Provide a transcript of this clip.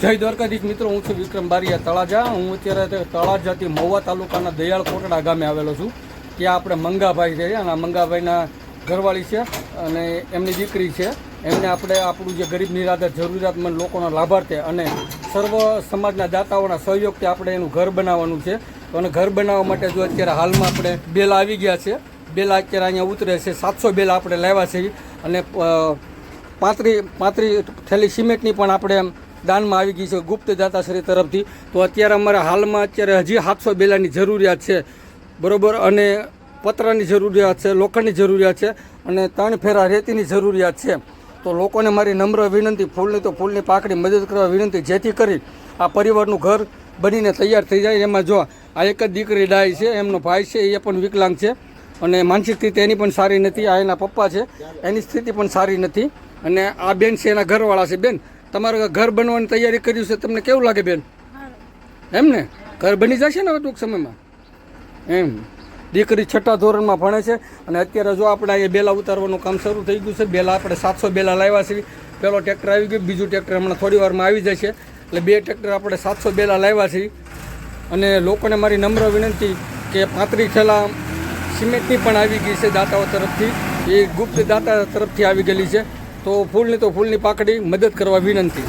જય દ્વારકાધીશ મિત્રો, હું છું વિક્રમ બારિયા તળાજા. હું અત્યારે તળાજાથી મહુવા તાલુકાના દયાળ કોટડા ગામે આવેલો છું. ત્યાં આપણે મંગાભાઈ છે અને મંગાભાઈના ઘરવાળી છે અને એમની દીકરી છે. એમને આપણે આપણું જે ગરીબ નિરાધાર જરૂરિયાતમંદ લોકોના લાભાર્થે અને સર્વ સમાજના દાતાઓના સહયોગથી આપણે એનું ઘર બનાવવાનું છે. તો અને ઘર બનાવવા માટે જો અત્યારે હાલમાં આપણે બેલા આવી ગયા છે. બેલા અત્યારે અહીંયા ઉતરે છે. 700 બેલા આપણે લાવ્યા છે અને 35 થેલી સિમેન્ટની પણ આપણે દાનમાં આવી ગઈ છે ગુપ્ત દાતાશ્રી તરફથી. તો અત્યારે અમારે હાલમાં અત્યારે હજી 700 બેલાની જરૂરિયાત છે, બરાબર. અને પતરાની જરૂરિયાત છે, લોખંડની જરૂરિયાત છે અને 3 ફેરા રેતીની જરૂરિયાત છે. તો લોકોને મારી નમ્ર વિનંતી, ફૂલની તો ફૂલની પાકડી મદદ કરવા વિનંતી, જેથી કરી આ પરિવારનું ઘર બનીને તૈયાર થઈ જાય. એમાં જો આ એક જ દીકરી ડાય છે, એમનો ભાઈ છે એ પણ વિકલાંગ છે અને માનસિક સ્થિતિ એની પણ સારી નથી. આ એના પપ્પા છે, એની સ્થિતિ પણ સારી નથી. અને આ બેન છે એના ઘરવાળા છે. બેન, તમારે ઘર બનવાની તૈયારી કર્યું છે, તમને કેવું લાગે બેન? એમ ને, ઘર બની જશે ને હવે ટૂંક સમયમાં? એમ. દીકરી 6ઠા ધોરણમાં ભણે છે અને અત્યારે જો આપણે અહીંયા બેલા ઉતારવાનું કામ શરૂ થઈ ગયું છે. બેલા આપણે 700 બેલા લાવ્યા છે. પહેલો ટ્રેક્ટર આવી ગયું, બીજું ટ્રેક્ટર હમણાં થોડી વારમાં આવી જશે. એટલે 2 ટ્રેક્ટર આપણે 700 બેલા લાવ્યા છે. અને લોકોને મારી નમ્ર વિનંતી કે 35 થેલા સિમેન્ટની પણ આવી ગઈ છે દાતાઓ તરફથી, એ ગુપ્ત દાતા તરફથી આવી ગયેલી છે. તો ફૂલની પાકડી મદદ કરવા વિનંતી.